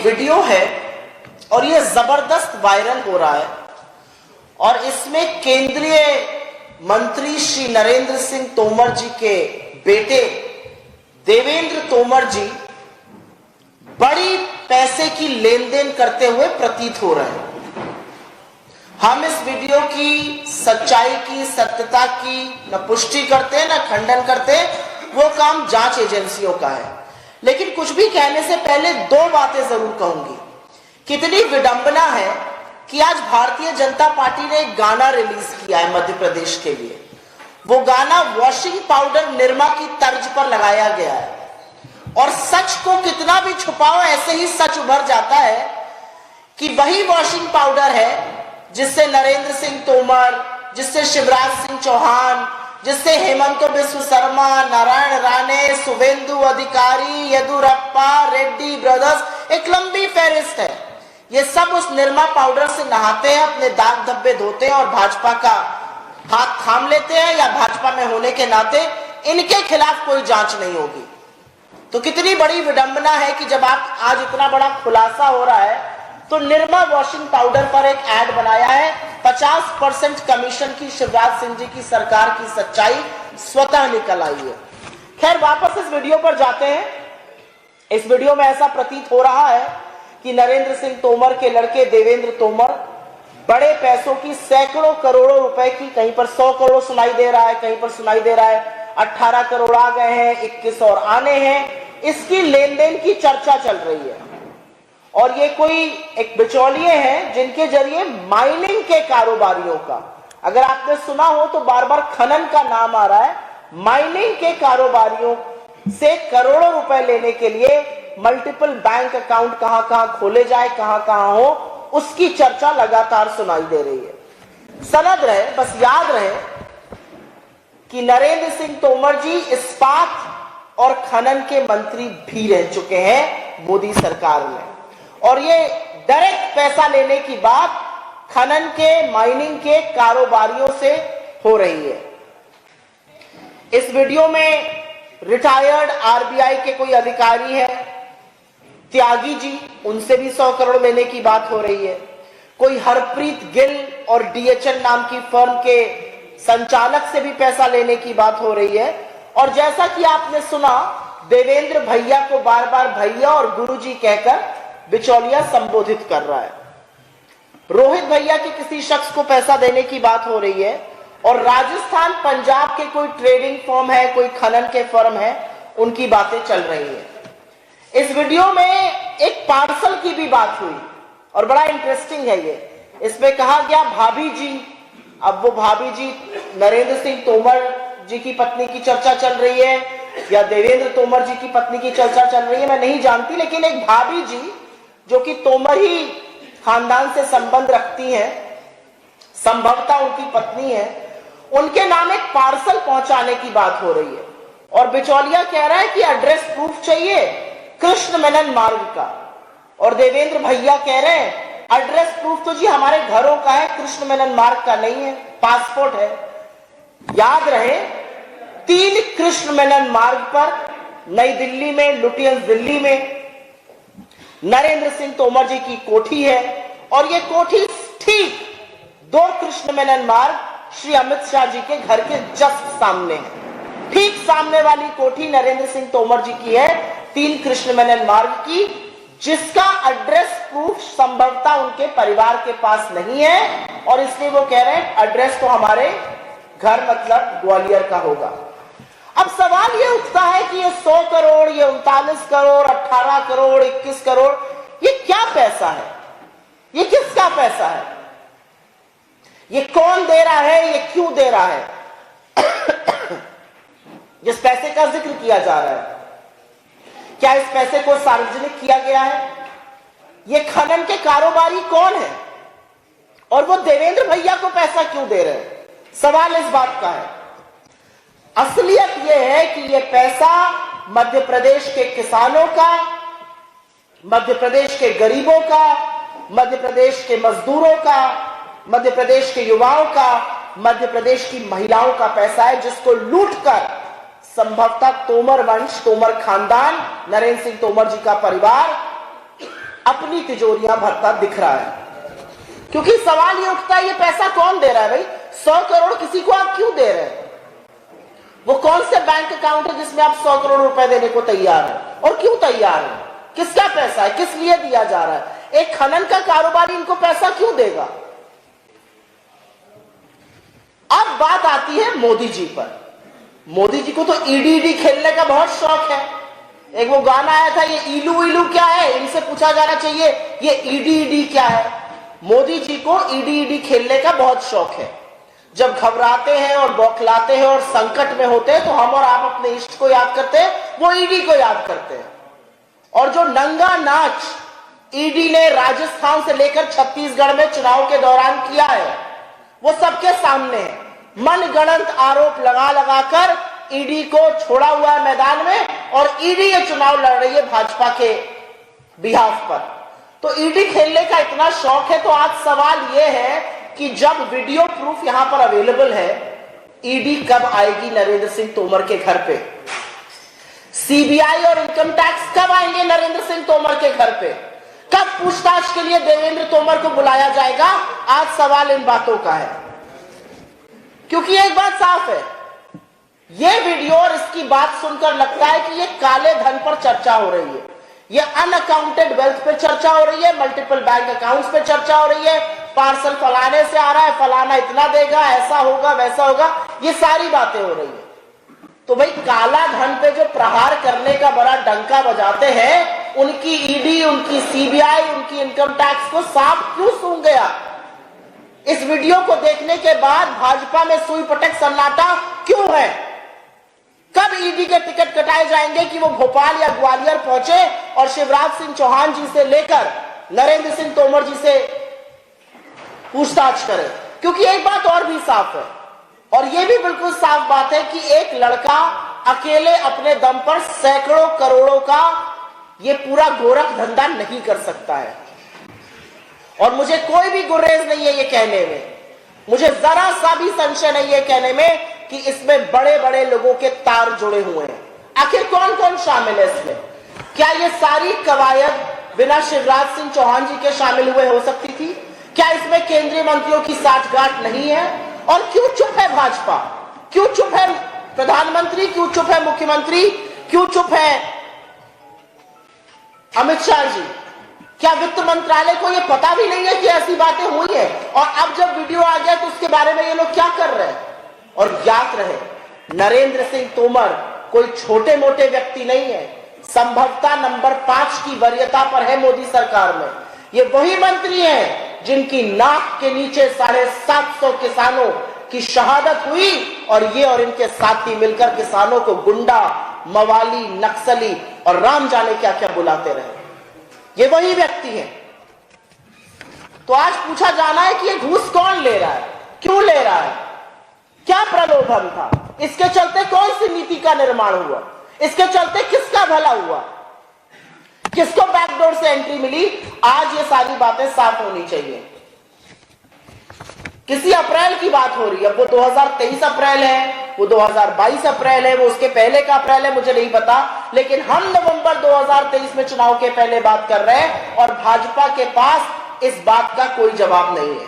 Video है और ये जबरदस्त वायरल हो रहा है और इसमें केंद्रीय मंत्री श्री नरेंद्र सिंह तोमर जी के बेटे देवेंद्र तोमर जी बड़ी पैसे की लेन देन करते हुए प्रतीत हो रहे हैं। हम इस वीडियो की सच्चाई की, सत्यता की न पुष्टि करते हैं न खंडन करते, वो काम जांच एजेंसियों का है। लेकिन कुछ भी कहने से पहले दो बातें जरूर कहूंगी। कितनी विडंबना है कि आज भारतीय जनता पार्टी ने एक गाना रिलीज किया है मध्य प्रदेश के लिए। वो गाना वॉशिंग पाउडर निरमा की तर्ज पर लगाया गया है और सच को कितना भी छुपाओ ऐसे ही सच उभर जाता है कि वही वॉशिंग पाउडर है जिससे नरेंद्र सिंह तोमर, जिससे शिवराज सिंह चौहान, जिससे हेमंत बिस्व शर्मा, नारायण राणे, शुभेंदु अधिकारी, येदुरप्पा, रेड्डी ब्रदर्स, एक लंबी फहरिस्त है। ये सब उस निरमा पाउडर से नहाते हैं, अपने दाग धब्बे धोते हैं और भाजपा का हाथ थाम लेते हैं या भाजपा में होने के नाते इनके खिलाफ कोई जांच नहीं होगी। तो कितनी बड़ी विडंबना है कि जब आप आज इतना बड़ा खुलासा हो रहा है तो निरमा वॉशिंग पाउडर पर एक ऐड बनाया है। 50% कमीशन की शिवराज सिंह जी की सरकार की सच्चाई स्वतः निकल आई है। खैर, वापस इस वीडियो पर जाते हैं। इस वीडियो में ऐसा प्रतीत हो रहा है कि नरेंद्र सिंह तोमर के लड़के देवेंद्र तोमर बड़े पैसों की, सैकड़ों करोड़ों रुपए की, कहीं पर 100 करोड़ सुनाई दे रहा है, कहीं पर सुनाई दे रहा है 18 करोड़ आ गए हैं, 21 और आने हैं, इसकी लेन देन की चर्चा चल रही है। और ये कोई एक बिचौलिए हैं जिनके जरिए माइनिंग के कारोबारियों का, अगर आपने सुना हो तो बार बार खनन का नाम आ रहा है, माइनिंग के कारोबारियों से करोड़ों रुपए लेने के लिए मल्टीपल बैंक अकाउंट कहां खोले जाए, कहां हो, उसकी चर्चा लगातार सुनाई दे रही है। सनद रहे, बस याद रहे कि नरेंद्र सिंह तोमर जी इस्पात और खनन के मंत्री भी रह चुके हैं मोदी सरकार में, और ये डायरेक्ट पैसा लेने की बात खनन के, माइनिंग के कारोबारियों से हो रही है। इस वीडियो में रिटायर्ड आरबीआई के कोई अधिकारी है, त्यागी जी, उनसे भी 100 करोड़ लेने की बात हो रही है। कोई हरप्रीत गिल और डीएचएल नाम की फर्म के संचालक से भी पैसा लेने की बात हो रही है। और जैसा कि आपने सुना, देवेंद्र भैया को बार बार भैया और गुरुजी कहकर बिचौलिया संबोधित कर रहा है। रोहित भैया के किसी शख्स को पैसा देने की बात हो रही है और राजस्थान, पंजाब के कोई ट्रेडिंग फर्म है, कोई खनन के फर्म है, उनकी बातें चल रही है। इस वीडियो में एक पार्सल की भी बात हुई और बड़ा इंटरेस्टिंग है ये। इसमें कहा गया भाभी जी, अब वो भाभी जी नरेंद्र सिंह तोमर जी की पत्नी की चर्चा चल रही है या देवेंद्र तोमर जी की पत्नी की चर्चा चल रही है, मैं नहीं जानती, लेकिन एक भाभी जी जो कि तोमर ही खानदान से संबंध रखती हैं, संभवतः उनकी पत्नी है, उनके नाम एक पार्सल पहुंचाने की बात हो रही है। और बिचौलिया कह रहा है कि एड्रेस प्रूफ चाहिए कृष्ण मेनन मार्ग का, और देवेंद्र भैया कह रहे हैं एड्रेस प्रूफ तो जी हमारे घरों का है, कृष्ण मेनन मार्ग का नहीं है, पासपोर्ट है। याद रहे, 3 कृष्ण मेनन मार्ग पर, नई दिल्ली में, लुटियंस दिल्ली में नरेंद्र सिंह तोमर जी की कोठी है, और ये कोठी ठीक 2 कृष्ण मेनन मार्ग श्री अमित शाह जी के घर के जस्ट सामने है। ठीक सामने वाली कोठी नरेंद्र सिंह तोमर जी की है, 3 कृष्ण मेनन मार्ग की, जिसका एड्रेस प्रूफ संभवतः उनके परिवार के पास नहीं है, और इसलिए वो कह रहे हैं एड्रेस तो हमारे घर मतलब ग्वालियर का होगा। अब सवाल ये उठता है कि ये 100 करोड़, ये 39 करोड़, 18 करोड़, 21 करोड़, ये क्या पैसा है? ये किसका पैसा है? ये कौन दे रहा है? ये क्यों दे रहा है? जिस पैसे का जिक्र किया जा रहा है, क्या इस पैसे को सार्वजनिक किया गया है? ये खनन के कारोबारी कौन है और वो देवेंद्र भैया को पैसा क्यों दे रहे हैं? सवाल इस बात का है। असलियत यह है कि यह पैसा मध्य प्रदेश के किसानों का, मध्य प्रदेश के गरीबों का, मध्य प्रदेश के मजदूरों का, मध्य प्रदेश के युवाओं का, मध्य प्रदेश की महिलाओं का पैसा है, जिसको लूटकर संभवतः तोमर वंश, तोमर खानदान, नरेंद्र सिंह तोमर जी का परिवार अपनी तिजोरियां भरता दिख रहा है। क्योंकि सवाल ये उठता है, ये पैसा कौन दे रहा है भाई? 100 करोड़ किसी को आप क्यों दे रहे हैं? वो कौन से बैंक अकाउंट है जिसमें आप 100 करोड़ रुपए देने को तैयार हैं? और क्यों तैयार हैं? किसका पैसा है? किस लिए दिया जा रहा है? एक खनन का कारोबारी इनको पैसा क्यों देगा? अब बात आती है मोदी जी पर। मोदी जी को तो ईडी खेलने का बहुत शौक है। एक वो गाना आया था, ये इलू इलू क्या है? इनसे पूछा जाना चाहिए ये ईडी क्या है। मोदी जी को ईडी खेलने का बहुत शौक है। जब घबराते हैं और बौखलाते हैं और संकट में होते हैं तो हम और आप अपने इष्ट को याद करते हैं, वो ईडी को याद करते हैं। और जो नंगा नाच ईडी ने राजस्थान से लेकर छत्तीसगढ़ में चुनाव के दौरान किया है, वो सबके सामने है। मनगढ़ंत आरोप लगा लगाकर ईडी को छोड़ा हुआ है मैदान में, और ईडी ये चुनाव लड़ रही है भाजपा के बिहाफ पर। तो ईडी खेलने का इतना शौक है। तो आज सवाल यह है कि जब वीडियो प्रूफ यहां पर अवेलेबल है, ईडी कब आएगी नरेंद्र सिंह तोमर के घर पे? सीबीआई और इनकम टैक्स कब आएंगे नरेंद्र सिंह तोमर के घर पे? कब पूछताछ के लिए देवेंद्र तोमर को बुलाया जाएगा? आज सवाल इन बातों का है। क्योंकि एक बात साफ है, यह वीडियो और इसकी बात सुनकर लगता है कि यह काले धन पर चर्चा हो रही है, ये अनअकाउंटेड वेल्थ पे चर्चा हो रही है, मल्टीपल बैंक अकाउंट्स पे चर्चा हो रही है, पार्सल फलाने से आ रहा है, फलाना इतना देगा, ऐसा होगा वैसा होगा, ये सारी बातें हो रही है। तो भाई काला धन पे जो प्रहार करने का बड़ा डंका बजाते हैं, उनकी ईडी, उनकी सीबीआई, उनकी इनकम टैक्स को सांप क्यों सूंघ गया? इस वीडियो को देखने के बाद भाजपा में सुई पटक सन्नाटा क्यों है? कब ईडी के टिकट कटाए जाएंगे कि वो भोपाल या ग्वालियर पहुंचे और शिवराज सिंह चौहान जी से लेकर नरेंद्र सिंह तोमर जी से पूछताछ करें? क्योंकि एक बात और भी साफ है, और यह भी बिल्कुल साफ बात है कि एक लड़का अकेले अपने दम पर सैकड़ों करोड़ों का ये पूरा गोरख धंधा नहीं कर सकता है। और मुझे कोई भी गुरेज नहीं है ये कहने में, मुझे जरा सा भी संशय नहीं है कहने में कि इसमें बड़े बड़े लोगों के तार जुड़े हुए हैं। आखिर कौन कौन शामिल है इसमें? क्या ये सारी कवायद बिना शिवराज सिंह चौहान जी के शामिल हुए हो सकती थी? क्या इसमें केंद्रीय मंत्रियों की साठगांठ नहीं है? और क्यों चुप है भाजपा? क्यों चुप है प्रधानमंत्री? क्यों चुप है मुख्यमंत्री? क्यों चुप है अमित शाह जी? क्या वित्त मंत्रालय को यह पता भी नहीं है कि ऐसी बातें हुई है? और अब जब वीडियो आ गया तो उसके बारे में ये लोग क्या कर रहे हैं? और ज्ञात रहे, नरेंद्र सिंह तोमर कोई छोटे मोटे व्यक्ति नहीं है। संभवतः नंबर 5 की वरीयता पर है मोदी सरकार में। ये वही मंत्री हैं जिनकी नाक के नीचे 750 किसानों की शहादत हुई, और ये और इनके साथी मिलकर किसानों को गुंडा, मवाली, नक्सली और राम जाने क्या क्या बुलाते रहे। ये वही व्यक्ति हैं। तो आज पूछा जाना है कि ये घूस कौन ले रहा है, क्यों ले रहा है, क्या प्रलोभन था, इसके चलते कौन सी नीति का निर्माण हुआ, इसके चलते किसका भला हुआ, किसको बैकडोर से एंट्री मिली? आज ये सारी बातें साफ होनी चाहिए। किसी अप्रैल की बात हो रही है, वो 2023 अप्रैल है, वो 2022 अप्रैल है, वो उसके पहले का अप्रैल है, मुझे नहीं पता, लेकिन हम नवंबर 2023 में चुनाव के पहले बात कर रहे हैं और भाजपा के पास इस बात का कोई जवाब नहीं है।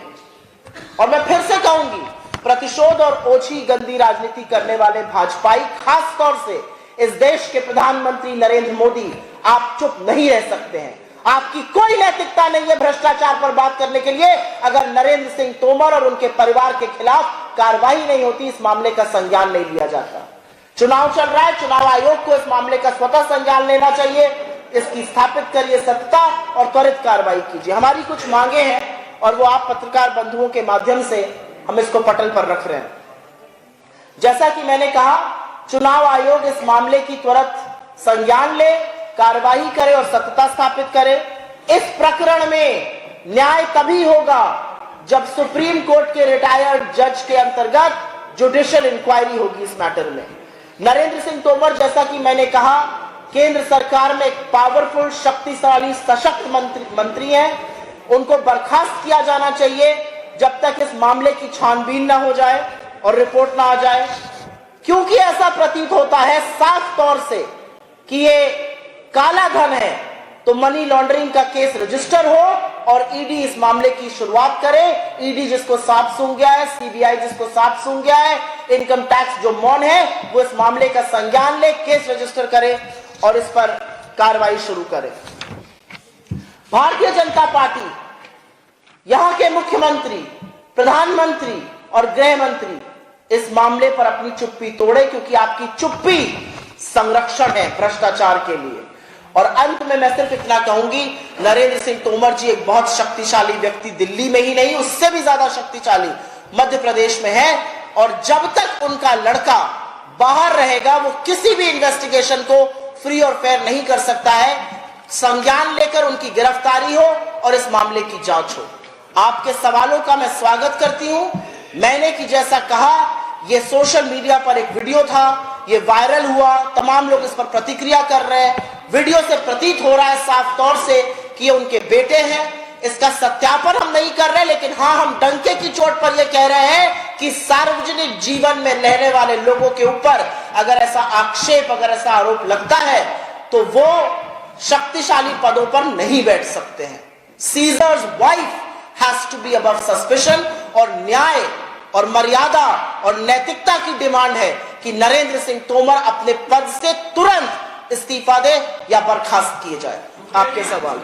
और मैं फिर से कहूंगी, प्रतिशोध और ओछी गंदी राजनीति करने वाले भाजपाई, खास तौर से इस देश के प्रधानमंत्री नरेंद्र मोदी, आप चुप नहीं रह सकते हैं। आपकी कोई नैतिकता नहीं है भ्रष्टाचार पर बात करने के लिए। अगर नरेंद्र सिंह तोमर और उनके परिवार के खिलाफ कार्रवाई नहीं होती, इस मामले का संज्ञान नहीं लिया जाता। चुनाव चल रहा है, चुनाव आयोग को इस मामले का स्वतः संज्ञान लेना चाहिए। इसकी स्थापित करिए सत्यता और त्वरित कार्रवाई कीजिए। हमारी कुछ मांगे हैं और वो आप पत्रकार बंधुओं के माध्यम से हम इसको पटल पर रख रहे हैं। जैसा कि मैंने कहा, चुनाव आयोग इस मामले की त्वरित संज्ञान ले, कार्रवाई करे और सत्यता स्थापित करे। इस प्रकरण में न्याय तभी होगा जब सुप्रीम कोर्ट के रिटायर्ड जज के अंतर्गत जुडिशियल इंक्वायरी होगी इस मैटर में। नरेंद्र सिंह तोमर, जैसा कि मैंने कहा, केंद्र सरकार में एक पावरफुल, शक्तिशाली, सशक्त मंत्री हैं। उनको बर्खास्त किया जाना चाहिए जब तक इस मामले की छानबीन ना हो जाए और रिपोर्ट ना आ जाए, क्योंकि ऐसा प्रतीत होता है साफ तौर से कि ये काला धन है, तो मनी लॉन्ड्रिंग का केस रजिस्टर हो और ईडी इस मामले की शुरुआत करे। ईडी जिसको सांप सूंघ गया है, सीबीआई जिसको सांप सूंघ गया है, इनकम टैक्स जो मौन है वो इस मामले का संज्ञान ले, केस रजिस्टर करे और इस पर कार्रवाई शुरू करे। भारतीय जनता पार्टी, यहां के मुख्यमंत्री, प्रधानमंत्री और गृह मंत्री इस मामले पर अपनी चुप्पी तोड़े, क्योंकि आपकी चुप्पी संरक्षण है भ्रष्टाचार के लिए। और अंत में मैं सिर्फ इतना कहूंगी, नरेंद्र सिंह तोमर जी एक बहुत शक्तिशाली व्यक्ति, दिल्ली में ही नहीं उससे भी ज्यादा शक्तिशाली मध्य प्रदेश में है, और जब तक उनका लड़का बाहर रहेगा वो किसी भी इन्वेस्टिगेशन को फ्री और फेयर नहीं कर सकता है। संज्ञान लेकर उनकी गिरफ्तारी हो और इस मामले की जांच हो। आपके सवालों का मैं स्वागत करती हूं। मैंने कि जैसा कहा, ये सोशल मीडिया पर एक वीडियो था, ये वायरल हुआ, तमाम लोग इस पर प्रतिक्रिया कर रहे हैं। वीडियो से प्रतीत हो रहा है साफ तौर से कि ये उनके बेटे हैं। इसका सत्यापन हम नहीं कर रहे, लेकिन हाँ, हम डंके की चोट पर यह कह रहे हैं कि सार्वजनिक जीवन में रहने वाले लोगों के ऊपर अगर ऐसा आक्षेप, अगर ऐसा आरोप लगता है तो वो शक्तिशाली पदों पर नहीं बैठ सकते हैं। Caesar's wife has to be above suspicion, और न्याय और मर्यादा और नैतिकता की डिमांड है कि नरेंद्र सिंह तोमर अपने पद से तुरंत इस्तीफा दे या बर्खास्त किए जाए। आपके सवाल।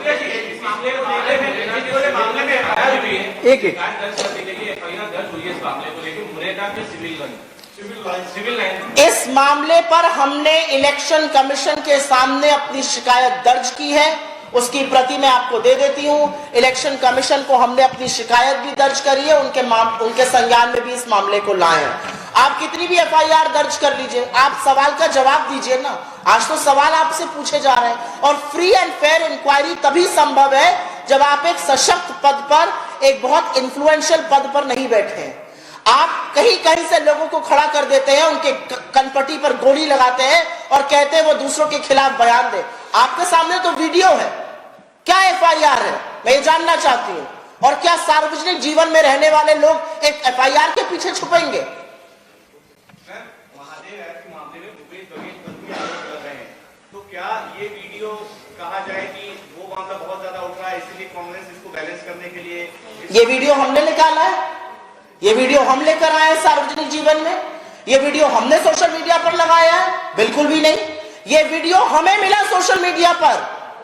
इस मामले पर हमने इलेक्शन कमीशन के सामने अपनी शिकायत दर्ज की है, उसकी प्रति मैं आपको दे देती हूं। इलेक्शन कमीशन को हमने अपनी शिकायत भी दर्ज करी है, उनके संज्ञान में भी इस मामले को लाए हैं। आप कितनी भी एफआईआर दर्ज कर लीजिए, आप सवाल का जवाब दीजिए ना। आज तो सवाल आपसे पूछे जा रहे हैं, और फ्री एंड फेयर इंक्वायरी तभी संभव है जब आप एक सशक्त पद पर, एक बहुत इंफ्लुएंशियल पद पर नहीं बैठे हैं। आप कहीं कहीं से लोगों को खड़ा कर देते हैं, उनके कनपटी पर गोली लगाते हैं और कहते हैं वो दूसरों के खिलाफ बयान दे। आपके सामने तो वीडियो है, क्या एफआईआर है मैं ये जानना चाहती हूं। और क्या सार्वजनिक जीवन में रहने वाले लोग एक एफआईआर के पीछे छुपेंगे? तो क्या ये वीडियो कहा जाए कि वो वहां का बहुत ज्यादा उठ रहा है, इसलिए कांग्रेस इसको बैलेंस करने के लिए ये वीडियो हमने निकाला है, ये वीडियो हम लेकर आए हैं सार्वजनिक जीवन में, ये वीडियो हमने सोशल मीडिया पर लगाया है? बिल्कुल भी नहीं। ये वीडियो हमें मिला सोशल मीडिया पर,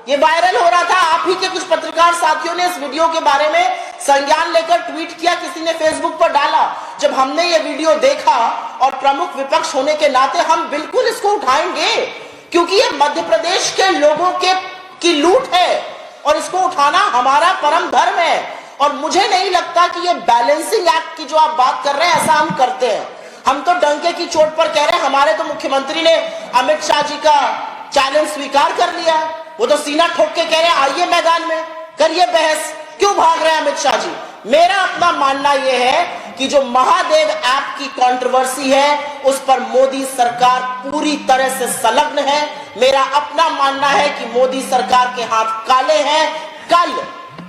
ये वायरल हो रहा था। आप ही के कुछ पत्रकार साथियों ने इस वीडियो के बारे में संज्ञान लेकर ट्वीट किया, किसी ने फेसबुक पर डाला। जब हमने ये वीडियो देखा और प्रमुख विपक्ष होने के नाते हम बिल्कुल इसको उठाएंगे, क्योंकि ये मध्य प्रदेश के लोगों की लूट है और इसको उठाना हमारा परम धर्म है। और मुझे नहीं लगता कि ये बैलेंसिंग एक्ट की जो आप बात कर रहे हैं ऐसा हम करते हैं। हम तो डंके की चोट पर कह रहे हैं। हमारे तो मुख्यमंत्री ने अमित शाह जी का चैलेंज स्वीकार कर लिया, वो तो सीना ठोक के कह रहे हैं आइए मैदान में करिए बहस। क्यों भाग रहे हैं अमित शाह जी? मेरा अपना मानना यह है कि जो महादेव ऐप की कंट्रोवर्सी है उस पर मोदी सरकार पूरी तरह से संलग्न है। मेरा अपना मानना है कि मोदी सरकार के हाथ काले हैं।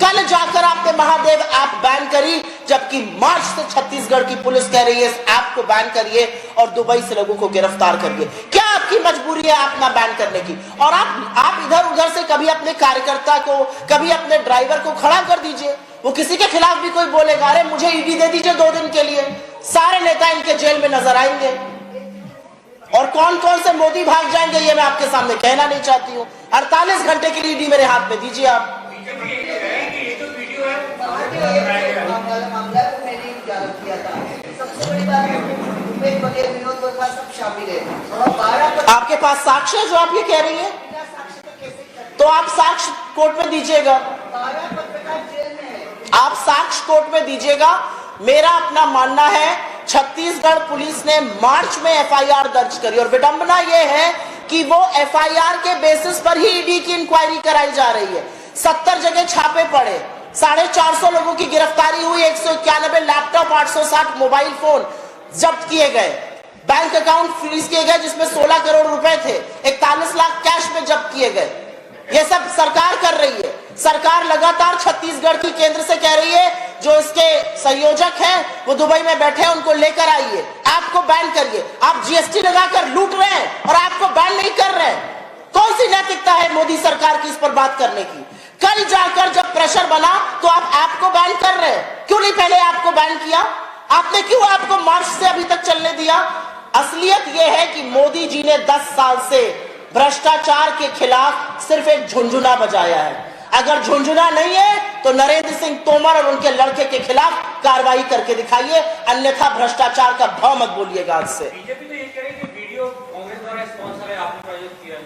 कल जाकर आपने महादेव ऐप बैन करी, जबकि मार्च से छत्तीसगढ़ की पुलिस कह रही है इस ऐप को बैन करिए और दुबई से लोगों को गिरफ्तार करिए। क्या आपकी मजबूरी है ऐप ना बैन करने की? और आप इधर उधर से कभी अपने कार्यकर्ता को, कभी अपने ड्राइवर को खड़ा कर दीजिए, वो किसी के खिलाफ भी कोई बोलेगा अरे मुझे ईडी दे दीजिए 2 दिन के लिए, सारे नेता इनके जेल में नजर आएंगे। और कौन कौन से मोदी भाग जाएंगे ये मैं आपके सामने कहना नहीं चाहती हूँ। 48 घंटे के लिए ईडी मेरे हाथ में दीजिए आप। आपके पास साक्ष्य है जो आप ये कह रही है? तो आप साक्ष्य कोर्ट में दीजिएगा, आप साक्ष्य कोर्ट में दीजिएगा। मेरा अपना मानना है छत्तीसगढ़ पुलिस ने मार्च में एफआईआर दर्ज करी और विडंबना यह है कि वो एफआईआर के बेसिस पर ही ईडी की इंक्वायरी कराई जा रही है। 70 जगह छापे पड़े, 450 लोगों की गिरफ्तारी हुई, 191 लैपटॉप, 860 मोबाइल फोन जब्त किए गए, बैंक अकाउंट फ्रीज किए गए जिसमें 16 करोड़ रुपए थे, 41 लाख कैश में जब्त किए गए। ये सब सरकार कर रही है। सरकार लगातार छत्तीसगढ़ की केंद्र से कह रही है जो इसके संयोजक हैं वो दुबई में बैठे हैं, उनको लेकर आइए, ऐप को बैन करिए। आप जीएसटी लगाकर लूट रहे हैं और ऐप को बैन नहीं कर रहे हैं। कौन सी नैतिकता है मोदी सरकार की इस पर बात करने की? कल जाकर जब प्रेशर बना तो आप ऐप को बैन कर रहे हैं, क्यों नहीं पहले ऐप को बैन किया? आपने क्यों ऐप को मार्च से अभी तक चलने दिया? असलियत यह है कि मोदी जी ने 10 साल से भ्रष्टाचार के खिलाफ सिर्फ एक झुंझुना बजाया है। अगर झुंझुना नहीं है तो नरेंद्र सिंह तोमर और उनके लड़के के खिलाफ कार्रवाई करके दिखाइए, अन्यथा भ्रष्टाचार का भाव मत बोलिएगा आज से। बीजेपी तो ये कह रही है कि वीडियो कांग्रेस द्वारा स्पॉन्सर है, आपने प्रायोजित किया है।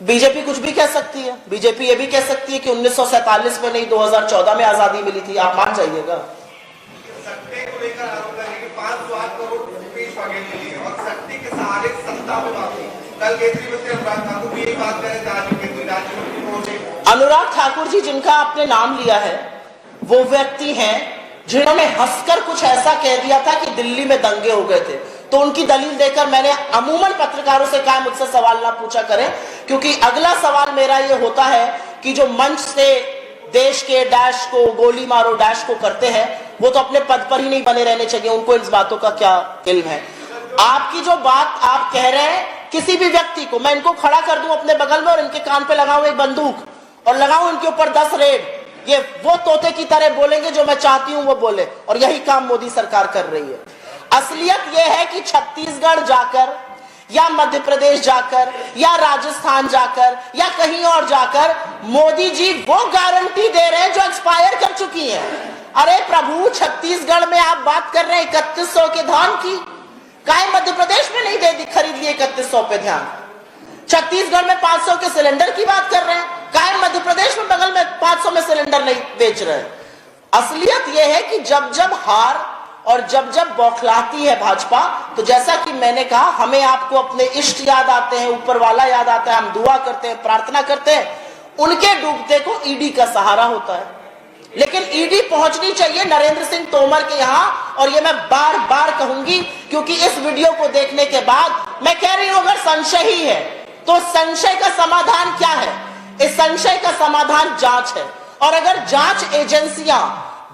बीजेपी कुछ भी कह सकती है। बीजेपी ये भी कह सकती है कि 1947 में नहीं 2014 में आजादी मिली थी, आप मान जाइएगा। सत्ते को लेकर आरोप लगे कि 500 करोड़ रुपीस बगैर के लिए और सत्ते के सहारे सत्ता में वापसी। कल केंद्रीय मंत्री अनुराग ठाकुर भी यही बात कर रहे थे, आज केंद्रीय राज्य मंत्री पहुंचे। अनुराग ठाकुर जी जिनका आपने नाम लिया है, वो व्यक्ति हैं जिन्होंने हंसकर कुछ ऐसा कह दिया था कि दिल्ली में दंगे हो गए थे। तो उनकी दलील देकर मैंने अमूमन पत्रकारों से कहा मुझसे सवाल ना पूछा करें, क्योंकि अगला सवाल मेरा ये होता है कि जो मंच से देश के डैश को गोली मारो डैश को करते हैं, वो तो अपने पद पर ही नहीं बने रहने चाहिए, उनको इन बातों का क्या इल्म है? आपकी जो बात आप कह रहे हैं, किसी भी व्यक्ति को मैं इनको खड़ा कर दूं अपने बगल में और इनके कान पे लगाऊं एक बंदूक और लगाऊं इनके ऊपर 10 रेड, ये वो तोते की तरह बोलेंगे जो मैं चाहती हूं वो बोले, और यही काम मोदी सरकार कर रही है। असलियत यह है कि छत्तीसगढ़ जाकर या मध्य प्रदेश जाकर या राजस्थान जाकर या कहीं और जाकर मोदी जी वो गारंटी दे रहे हैं जो एक्सपायर कर चुकी है। अरे प्रभु, छत्तीसगढ़ में आप बात कर रहे हैं 3100 के धान की, काहे मध्य प्रदेश में नहीं दे खरीद लिए 3100 पे ध्यान? छत्तीसगढ़ में 500 के सिलेंडर की बात कर रहे हैं, काहे मध्य प्रदेश में बगल में 500 में सिलेंडर नहीं बेच रहे हैं? असलियत यह है कि जब जब हार और जब जब बौखलाती है भाजपा, तो जैसा कि मैंने कहा, हमें आपको अपने इष्ट याद आते हैं, ऊपर वाला याद आता है, हम दुआ करते हैं, प्रार्थना करते हैं, उनके डूबते को ईडी का सहारा होता है। लेकिन ईडी पहुंचनी चाहिए नरेंद्र सिंह तोमर के यहां, और ये मैं बार बार कहूंगी, क्योंकि इस वीडियो को देखने के बाद मैं कह रही हूं अगर संशय ही है तो संशय का समाधान क्या है? इस संशय का समाधान जांच है, और अगर जांच एजेंसियां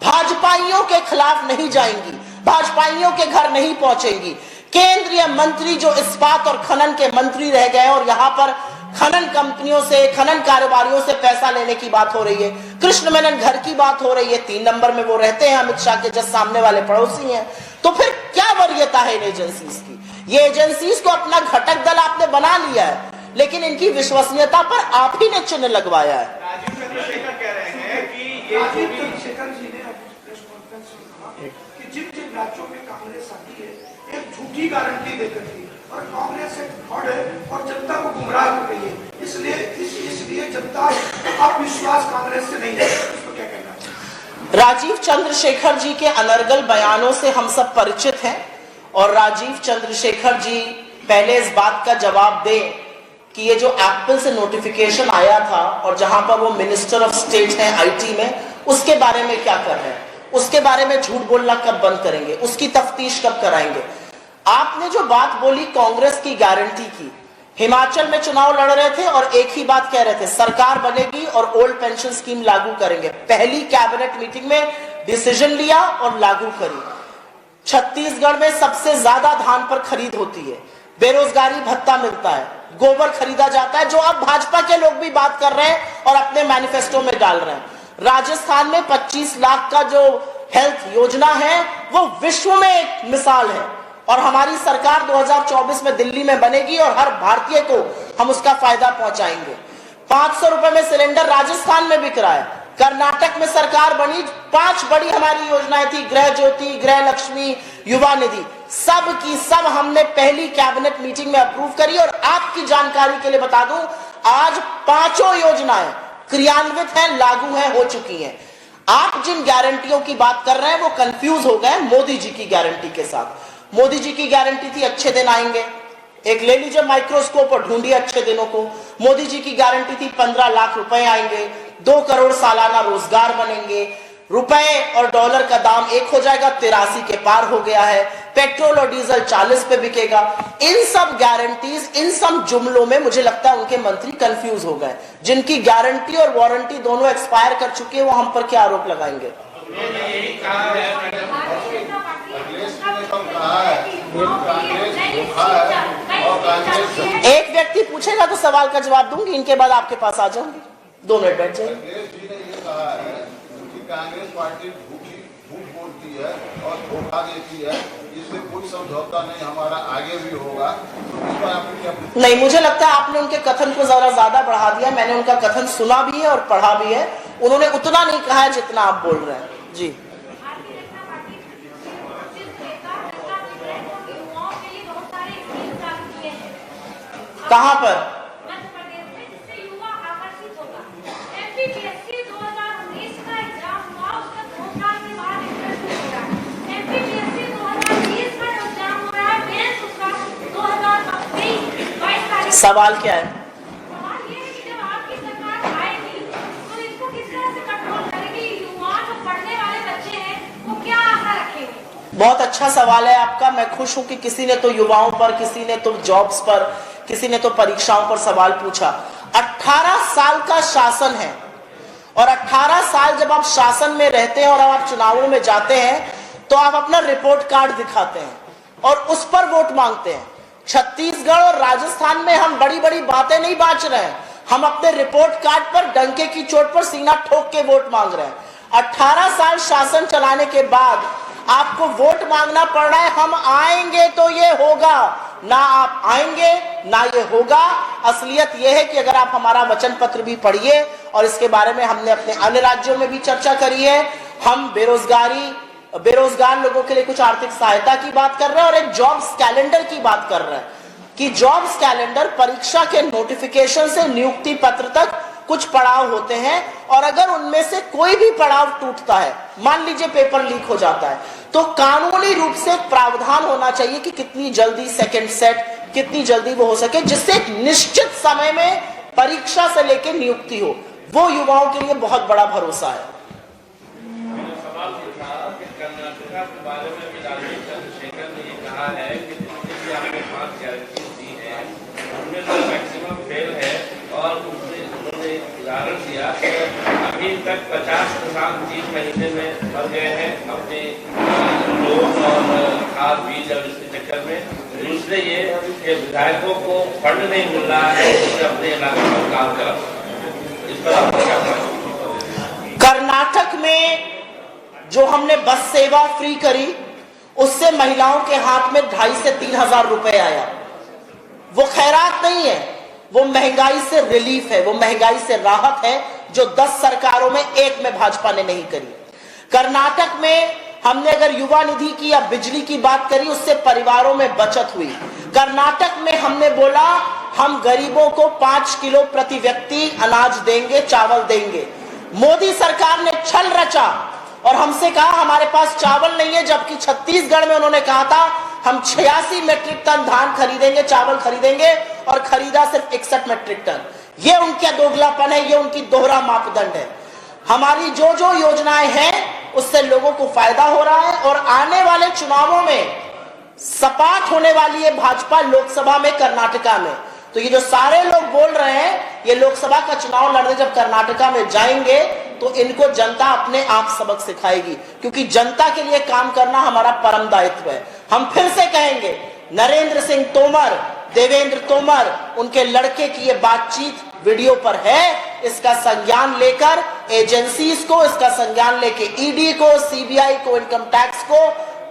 भाजपाइयों के खिलाफ नहीं जाएंगी, भाजपाइयों के घर नहीं पहुंचेंगी, केंद्रीय मंत्री जो इस्पात और खनन के मंत्री रह गए और यहां पर खनन कंपनियों से, खनन कारोबारियों से पैसा लेने की बात हो रही है, कृष्ण मेनन घर की बात हो रही है, 3 नंबर में वो रहते हैं, अमित शाह के जस्ट सामने वाले पड़ोसी हैं, तो फिर क्या वरीयता है इन एजेंसीज की? ये एजेंसीज को अपना घटक दल आपने बना लिया है, लेकिन इनकी विश्वसनीयता पर आप ही ने चिन्ह लगवाया है। राजीव चंद्रशेखर कह रहे हैं कि ये राजीव चंद्रशेखर जी ने प्रेस कॉन्फ्रेंस में कहा कि जिन जिन राज्यों में कांग्रेस आती है एक झूठी गारंटी देकर थी, और कांग्रेस एक फ्रॉड है और जनता को गुमराह कर रही है, इसलिए जनता अब विश्वास कांग्रेस से नहीं है। इसको क्या कहना है? राजीव चंद्रशेखर जी के अनर्गल बयानों से हम सब परिचित हैं, और राजीव चंद्रशेखर जी पहले इस बात का जवाब दें कि ये जो एप्पल से नोटिफिकेशन आया था और जहां पर वो मिनिस्टर ऑफ स्टेट हैं आईटी में, उसके बारे में क्या कर रहे हैं? उसके बारे में झूठ बोलना कब बंद करेंगे? उसकी तफ्तीश कब कराएंगे? आपने जो बात बोली कांग्रेस की गारंटी की, हिमाचल में चुनाव लड़ रहे थे और एक ही बात कह रहे थे, सरकार बनेगी और ओल्ड पेंशन स्कीम लागू करेंगे। पहली कैबिनेट मीटिंग में डिसीजन लिया और लागू करी। छत्तीसगढ़ में सबसे ज्यादा धान पर खरीद होती है, बेरोजगारी भत्ता मिलता है, गोबर खरीदा जाता है, जो अब भाजपा के लोग भी बात कर रहे हैं और अपने मैनिफेस्टो में डाल रहे हैं। राजस्थान में 25 लाख का जो हेल्थ योजना है वो विश्व में एक मिसाल है, और हमारी सरकार 2024 में दिल्ली में बनेगी और हर भारतीय को हम उसका फायदा पहुंचाएंगे। 500 रुपए में सिलेंडर राजस्थान में बिक रहा है। कर्नाटक में सरकार बनी, 5 बड़ी हमारी योजनाएं थी, गृह ज्योति, गृह लक्ष्मी, युवा निधि, सब की सब हमने पहली कैबिनेट मीटिंग में अप्रूव करी। और आपकी जानकारी के लिए बता दूं, आज 5 योजनाएं क्रियान्वित हैं, लागू हैं, हो चुकी हैं। आप जिन गारंटियों की बात कर रहे हैं वो कंफ्यूज हो गए मोदी जी की गारंटी के साथ। मोदी जी की गारंटी थी अच्छे दिन आएंगे, एक ले लीजिए माइक्रोस्कोप और ढूंढिए अच्छे दिनों को। मोदी जी की गारंटी थी 15 लाख रुपए आएंगे, 2 करोड़ सालाना रोजगार बनेंगे, रुपए और डॉलर का दाम एक हो जाएगा, 83 के पार हो गया है, पेट्रोल और डीजल 40 पे बिकेगा। इन सब गारंटीज, इन सब जुमलों में मुझे लगता है उनके मंत्री कंफ्यूज हो गए। जिनकी गारंटी और वारंटी दोनों एक्सपायर कर चुकी है, वो हम पर क्या आरोप लगाएंगे? कांग्रेस ने तो कहा है, कांग्रेस धोखा है और एक व्यक्ति पूछेगा तो सवाल का जवाब दूंगी, इनके बाद आपके पास आ जाऊंगी, 2 मिनट बैठ जाइए। अखिलेश जी ने ये कहा है कि कांग्रेस पार्टी झूठ बोलती है और धोखा देती है, इससे कोई समझौता नहीं, हमारा आगे भी होगा। तो इस पर आपने क्या? नहीं, मुझे लगता है आपने उनके कथन को जरा ज्यादा बढ़ा दिया। मैंने उनका कथन सुना भी है और पढ़ा भी है। उन्होंने उतना नहीं कहा है जितना आप बोल रहे हैं। जी, कहां पर? सवाल क्या है? सवाल ये है कि जब आपकी सरकार आएगी तो इसको किस तरह से कंट्रोल करेगी? युवा जो पढ़ने वाले बच्चे हैं वो क्या आशा रखेंगे? बहुत अच्छा सवाल है आपका। मैं खुश हूं कि किसी ने तो युवाओं पर, किसी ने तो जॉब्स पर, किसी ने तो परीक्षाओं पर सवाल पूछा। 18 साल का शासन है और 18 साल जब आप शासन में रहते हैं और आप चुनावों में जाते हैं तो आप अपना रिपोर्ट कार्ड दिखाते हैं और उस पर वोट मांगते हैं। छत्तीसगढ़ और राजस्थान में हम बड़ी बड़ी बातें नहीं बांट रहे हैं, हम अपने रिपोर्ट कार्ड पर डंके की चोट पर सीना ठोक के वोट मांग रहे हैं। 18 साल शासन चलाने के बाद आपको वोट मांगना पड़ रहा है। हम आएंगे तो ये होगा, ना आप आएंगे ना ये होगा। असलियत यह है कि अगर आप हमारा वचन पत्र भी पढ़िए, और इसके बारे में हमने अपने अन्य राज्यों में भी चर्चा करी है, हम बेरोजगार लोगों के लिए कुछ आर्थिक सहायता की बात कर रहे हैं और एक जॉब्स कैलेंडर की बात कर रहे हैं कि जॉब्स कैलेंडर परीक्षा के नोटिफिकेशन से नियुक्ति पत्र तक कुछ पड़ाव होते हैं और अगर उनमें से कोई भी पड़ाव टूटता है, मान लीजिए पेपर लीक हो जाता है, तो कानूनी रूप से एक प्रावधान होना चाहिए कि कितनी जल्दी सेकंड सेट, कितनी जल्दी वो हो सके, जिससे एक निश्चित समय में परीक्षा से लेकर नियुक्ति हो। वो युवाओं के लिए बहुत बड़ा भरोसा है। कर्नाटका के बारे में भी राजीव चंद्रशेखर ने ये कहा है कि जितनी भी आपने 5 गारंटी दी है उनमें तो मैक्सिमम फेल है और उन्होंने उदाहरण दिया कि अभी तक 50 किसान 3 महीने में मर गए हैं अपने लोन और खाद बीज और इसके चक्कर में। दूसरे ये कि विधायकों को फंड नहीं मिल रहा है जिससे अपने इलाके में काम करा। इस पर आपको क्या कहना? कर्नाटक में जो हमने बस सेवा फ्री करी उससे महिलाओं के हाथ में 2,500 से 3,000 रुपए आया। वो खैरात नहीं है, वो महंगाई से रिलीफ है, वो महंगाई से राहत है जो 10 सरकारों में एक में भाजपा ने नहीं करी। कर्नाटक में हमने अगर युवा निधि की या बिजली की बात करी, उससे परिवारों में बचत हुई। कर्नाटक में हमने बोला हम गरीबों को 5 किलो प्रति व्यक्ति अनाज देंगे, चावल देंगे। मोदी सरकार ने छल रचा और हमसे कहा हमारे पास चावल नहीं है, जबकि छत्तीसगढ़ में उन्होंने कहा था हम 86 मीट्रिक टन धान खरीदेंगे, चावल खरीदेंगे, और खरीदा सिर्फ 61 मीट्रिक टन। ये उनका दोगलापन है, ये उनकी दोहरा मापदंड है। हमारी जो जो योजनाएं हैं उससे लोगों को फायदा हो रहा है और आने वाले चुनावों में सपाट होने वाली है भाजपा लोकसभा में कर्नाटका में। तो ये जो सारे लोग बोल रहे हैं ये लोकसभा का चुनाव लड़ने जब कर्नाटका में जाएंगे तो इनको जनता अपने आप सबक सिखाएगी, क्योंकि जनता के लिए काम करना हमारा परम दायित्व है। हम फिर से कहेंगे, नरेंद्र सिंह तोमर, देवेंद्र तोमर, उनके लड़के की ये बातचीत वीडियो पर है, इसका संज्ञान लेकर एजेंसीज को, इसका संज्ञान लेके ईडी को, सीबीआई को, इनकम टैक्स को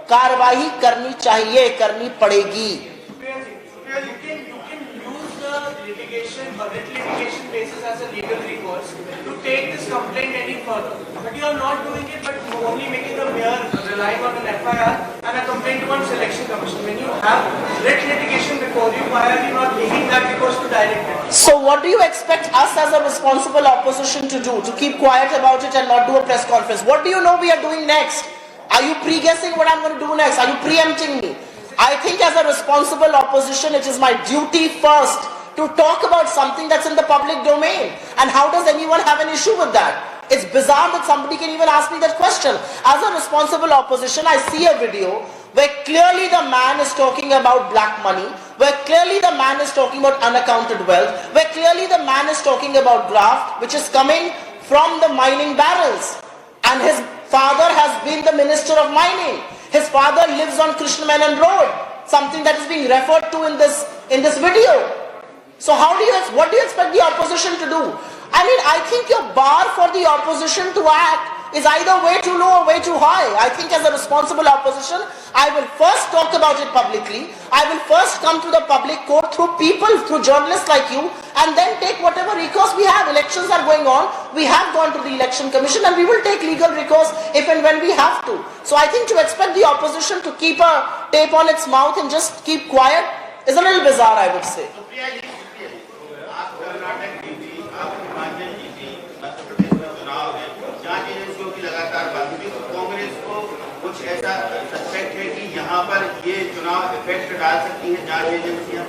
कार्रवाई करनी चाहिए, करनी पड़ेगी। litigation basis as a legal recourse to take this complaint any further, but you are not doing it, but only making a mere relying on an FIR and a complaint to one selection commission. When you have writ litigation before you, why are you not taking that recourse to direct it? So what do you expect us as a responsible opposition to do? To keep quiet about it and not do a press conference? What do you know we are doing next? Are you pre-guessing what I'm going to do next? Are you preempting me? I think as a responsible opposition, it is my duty first to talk about something that's in the public domain. And how does anyone have an issue with that? It's bizarre that somebody can even ask me that question. As a responsible opposition, I see a video where clearly the man is talking about black money, where clearly the man is talking about unaccounted wealth, where clearly the man is talking about graft, which is coming from the mining barrels. And his father has been the Minister of Mining. His father lives on Krishna Menon Road, something that is being referred to in this in this video. So what do you expect the opposition to do? I mean, I think your bar for the opposition to act is either way too low or way too high. I think as a responsible opposition, I will first talk about it publicly. I will first come to the public court through people, through journalists like you, and then take whatever recourse we have. Elections are going on. We have gone to the Election Commission and we will take legal recourse if and when we have to. So I think to expect the opposition to keep a tape on its mouth and just keep quiet is a little bizarre, I would say. आप कर्नाटक जीती, आप हिमाचल जीती, मध्य प्रदेश में चुनाव है, जांच एजेंसियों की लगातार बात हुई, तो कांग्रेस को कुछ ऐसा सस्पेक्ट है कि यहाँ पर ये चुनाव इफेक्ट डाल सकती है जांच एजेंसियां?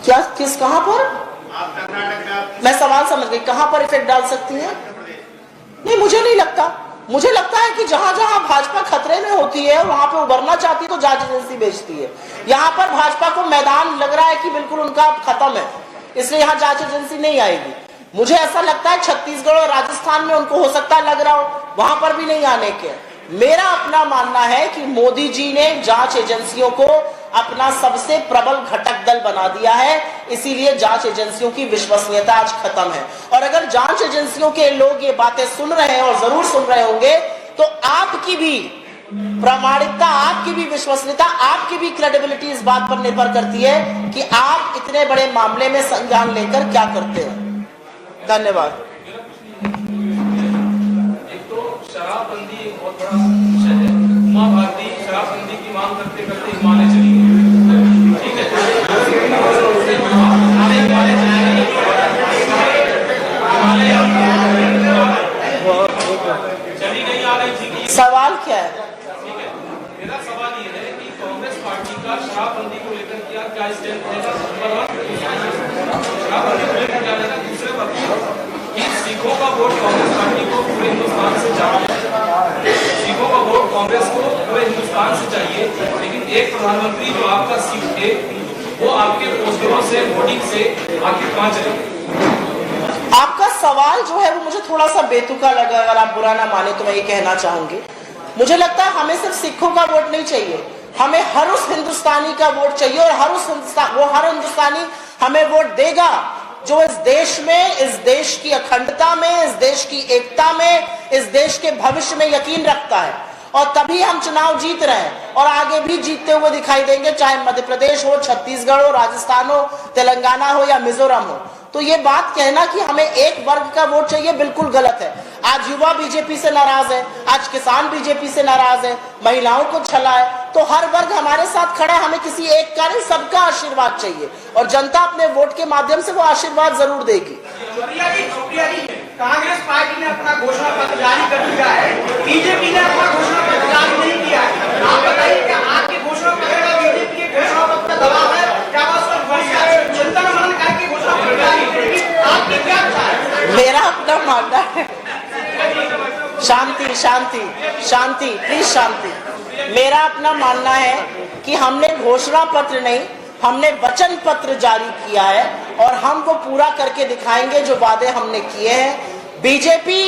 क्या, किस, कहां पर? आप कर्नाटक में आप, मैं सवाल समझ गई, कहां पर इफेक्ट डाल सकती है? नहीं, मुझे नहीं लगता। मुझे लगता है कि जहां जहां भाजपा खतरे में होती है वहां पे उभरना चाहती है तो जांच एजेंसी भेजती है। यहाँ पर भाजपा को मैदान लग रहा है कि बिल्कुल उनका खत्म है, इसलिए यहाँ जांच एजेंसी नहीं आएगी। मुझे ऐसा लगता है छत्तीसगढ़ और राजस्थान में उनको हो सकता है लग रहा हो, वहां पर भी नहीं आने के। मेरा अपना मानना है कि मोदी जी ने जांच एजेंसियों को अपना सबसे प्रबल घटक दल बना दिया है, इसीलिए जांच एजेंसियों की विश्वसनीयता आज खत्म है। और अगर जांच एजेंसियों के लोग ये बातें सुन रहे हैं और जरूर सुन रहे होंगे, तो आपकी भी प्रामाणिकता, आपकी भी विश्वसनीयता, आपकी भी क्रेडिबिलिटी इस बात पर निर्भर करती है कि आप इतने बड़े मामले में संज्ञान लेकर क्या करते हैं। धन्यवाद। एक तो शराबबंदी एक बहुत बड़ा विषय है। उमा भारती शराबबंदी की मांग करते करते हिमालय चली गई, ठीक है, चली गई आ रही थी। सवाल क्या है? ठीक है, मेरा सवाल ये है कि कांग्रेस पार्टी का शराबबंदी को लेकर क्या स्टैंड रहेगा? नंबर 1, शराबबंदी को लेकर क्या रहेगा? दूसरे पर कि सिखों का वोट कांग्रेस पार्टी को पूरे हिंदुस्तान से चाहिए, सिखों का वोट कांग्रेस को पूरे हिंदुस्तान से चाहिए, लेकिन एक प्रधानमंत्री जो आपका सिख है वो आपके पोस्टरों से, वोटिंग से आखिर कहां चलेगा? आपका सवाल जो है वो मुझे थोड़ा सा बेतुका लगा। अगर आप बुरा ना माने तो मैं ये कहना चाहूंगी, मुझे लगता है हमें सिर्फ सिखों का वोट नहीं चाहिए, हमें हर उस हिंदुस्तानी का वोट चाहिए, और हर हिंदुस्तानी हमें वोट देगा जो इस देश में, इस देश की अखंडता में, इस देश की एकता में, इस देश के भविष्य में यकीन रखता है। और तभी हम चुनाव जीत रहे हैं और आगे भी जीतते हुए दिखाई देंगे, चाहे मध्य प्रदेश हो, छत्तीसगढ़ हो, राजस्थान हो, तेलंगाना हो या मिजोरम हो। तो ये बात कहना कि हमें एक वर्ग का वोट चाहिए बिल्कुल गलत है। आज युवा बीजेपी से नाराज है, आज किसान बीजेपी से नाराज है, महिलाओं को छला है, तो हर वर्ग हमारे साथ खड़ा है। हमें किसी एक का नहीं, सबका आशीर्वाद चाहिए और जनता अपने वोट के माध्यम से वो आशीर्वाद जरूर देगी। कांग्रेस पार्टी ने अपना घोषणा पत्र जारी कर दिया है, बीजेपी ने अपना घोषणा पत्र जारी नहीं किया है। आप बताइए कि आपके घोषणा पत्र का बीजेपी के घोषणा पत्र का दबाव है, क्या चिंतन मनन करके घोषणा पत्र जारी करेगी? आपकी क्या इच्छा है? मेरा अपना मानना है, शांति शांति शांति, प्लीज शांति। मेरा अपना मानना है कि हमने घोषणा पत्र नहीं, हमने वचन पत्र जारी किया है और हम वो पूरा करके दिखाएंगे जो वादे हमने किए हैं। बीजेपी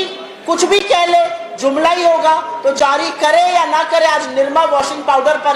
कुछ भी कह ले, जुमला ही होगा, तो जारी करे या ना करे। आज निरमा वॉशिंग पाउडर पर एक